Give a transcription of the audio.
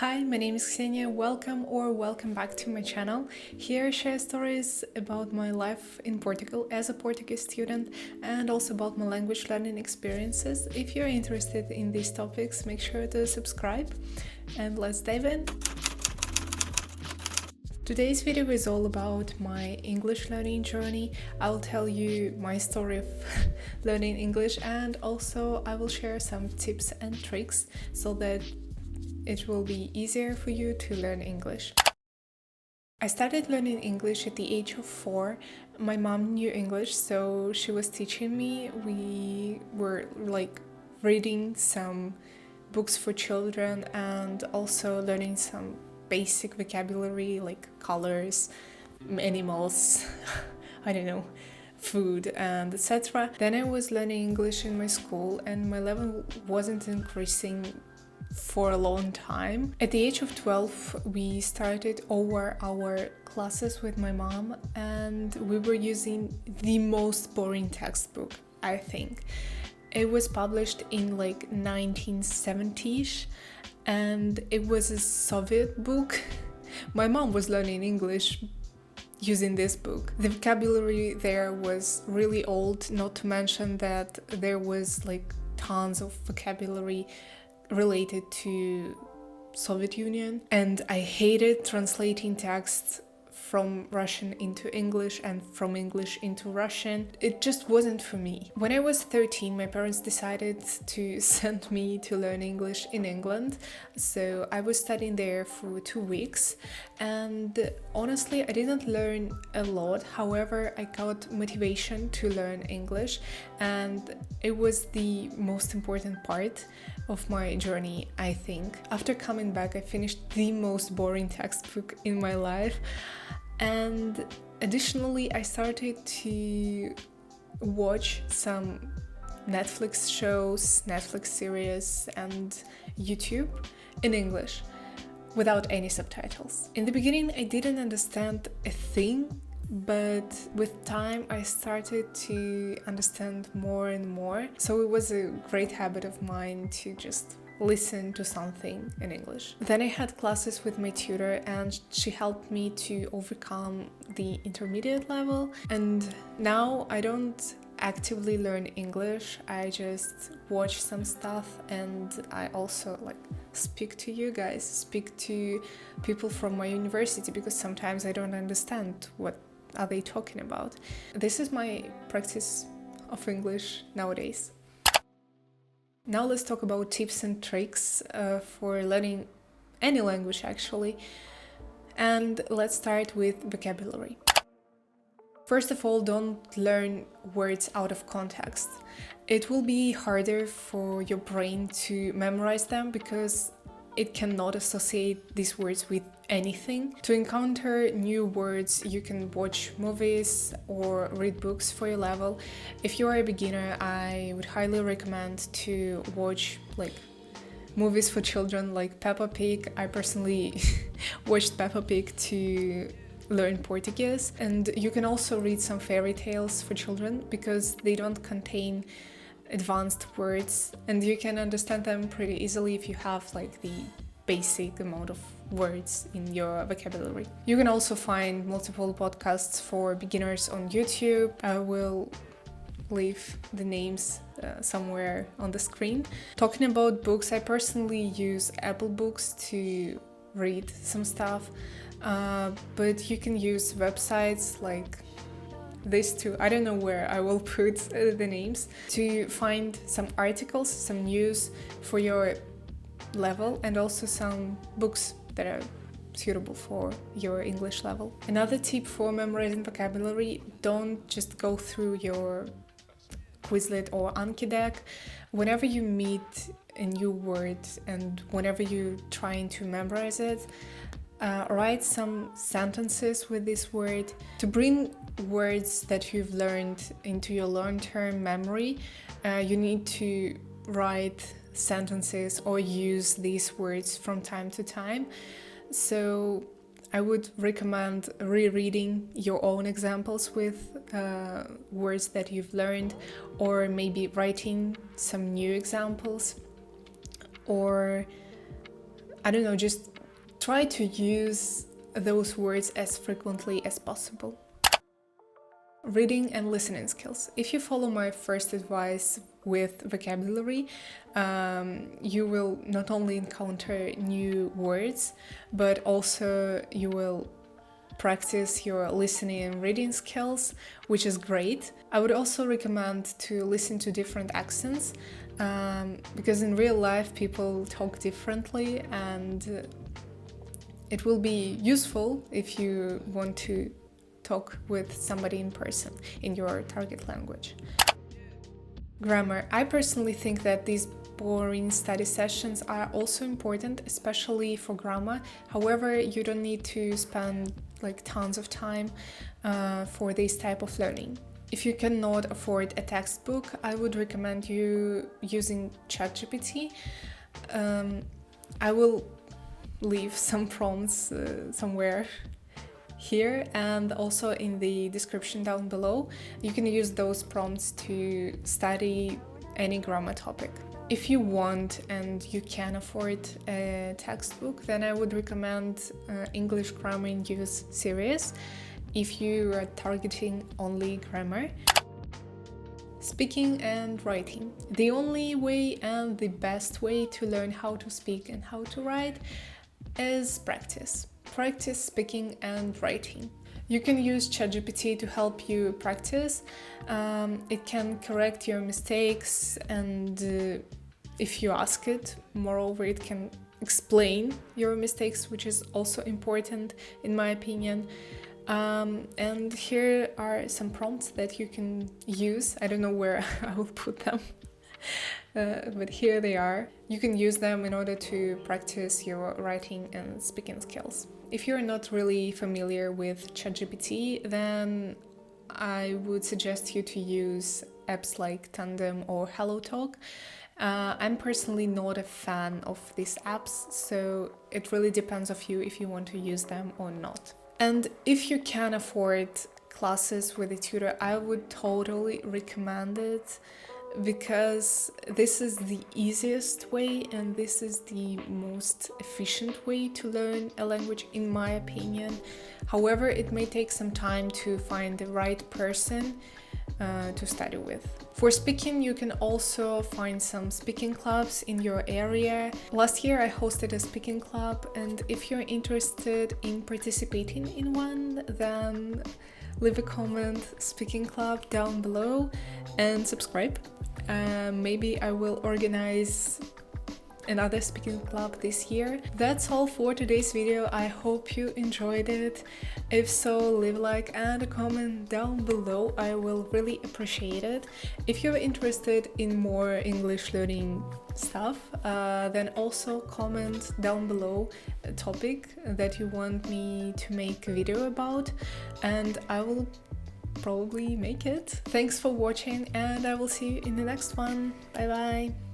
Hi, my name is Xenia. Welcome back to my channel. Here I share stories about my life in Portugal as a Portuguese student and also about my language learning experiences. If you're interested in these topics, make sure to subscribe and let's dive in. Today's video is all about my English learning journey. I'll tell you my story of learning English, and also I will share some tips and tricks so that it will be easier for you to learn English. I started learning English at the age of 4. My mom knew English, so she was teaching me. We were reading some books for children and also learning some basic vocabulary like colors, animals, I don't know, food and etc. Then I was learning English in my school and my level wasn't increasing for a long time. At the age of 12, we started over our classes with my mom and we were using the most boring textbook, I think. It was published in 1970s and it was a Soviet book. My mom was learning English using this book. The vocabulary there was really old, not to mention that there was tons of vocabulary related to Soviet Union, and I hated translating texts from Russian into English and from English into Russian. It just wasn't for me. When I was 13, my parents decided to send me to learn English in England, so I was studying there for 2 weeks, and honestly I didn't learn a lot. However, I got motivation to learn English, and it was the most important part of my journey, I think. After coming back, I finished the most boring textbook in my life. And additionally, I started to watch some Netflix shows, Netflix series, and YouTube in English without any subtitles. In the beginning, I didn't understand a thing, but with time I started to understand more and more. So it was a great habit of mine to just listen to something in English. Then I had classes with my tutor and she helped me to overcome the intermediate level. And now I don't actively learn English, I just watch some stuff, and I also speak to you guys, speak to people from my university, because sometimes I don't understand what are they talking about. This is my practice of English nowadays. Now let's talk about tips and tricks for learning any language actually. And let's start with vocabulary. First of all, don't learn words out of context. It will be harder for your brain to memorize them because it cannot associate these words with anything. To encounter new words, you can watch movies or read books for your level. If you are a beginner, I would highly recommend to watch movies for children like Peppa Pig. I personally watched Peppa Pig to learn Portuguese, and you can also read some fairy tales for children because they don't contain advanced words and you can understand them pretty easily if you have the basic amount of words in your vocabulary. You can also find multiple podcasts for beginners on YouTube. I will leave the names somewhere on the screen. Talking about books, I personally use Apple Books to read some stuff, but you can use websites like these two, I don't know where I will put the names, to find some articles, some news for your level, and also some books that are suitable for your English level. Another tip for memorizing vocabulary: don't just go through your Quizlet or Anki deck. Whenever you meet a new word and whenever you're trying to memorize it, write some sentences with this word. To bring words that you've learned into your long-term memory, you need to write sentences or use these words from time to time. So I would recommend rereading your own examples with words that you've learned, or maybe writing some new examples, or I don't know, just try to use those words as frequently as possible. Reading and listening skills. If you follow my first advice with vocabulary, you will not only encounter new words, but also you will practice your listening and reading skills, which is great. I would also recommend to listen to different accents, because in real life people talk differently, and it will be useful if you want to talk with somebody in person in your target language. Grammar. I personally think that these boring study sessions are also important, especially for grammar. However, you don't need to spend like tons of time for this type of learning. If you cannot afford a textbook, I would recommend you using ChatGPT. I will leave some prompts somewhere here and also in the description down below. You can use those prompts to study any grammar topic. If you want and you can afford a textbook, then I would recommend English Grammar in Use series if you are targeting only grammar. Speaking and writing. The only way and the best way to learn how to speak and how to write is practice. Practice speaking and writing. You can use ChatGPT to help you practice. It can correct your mistakes, and if you ask it, moreover, it can explain your mistakes, which is also important in my opinion. And here are some prompts that you can use. I don't know where I will put them. But here they are. You can use them in order to practice your writing and speaking skills. If you're not really familiar with ChatGPT, then I would suggest you to use apps like Tandem or HelloTalk. I'm personally not a fan of these apps, so it really depends on you if you want to use them or not. And if you can afford classes with a tutor, I would totally recommend it, because this is the easiest way and this is the most efficient way to learn a language, in my opinion. However, it may take some time to find the right person to study with. For speaking, you can also find some speaking clubs in your area. Last year I hosted a speaking club, and if you're interested in participating in one, then leave a comment speaking club down below and subscribe. Maybe I will organize another speaking club this year. That's all for today's video. I hope you enjoyed it. If so, leave a like and a comment down below. I will really appreciate it. If you're interested in more English learning stuff, then also comment down below a topic that you want me to make a video about, and I will probably make it. Thanks for watching, and I will see you in the next one. Bye bye.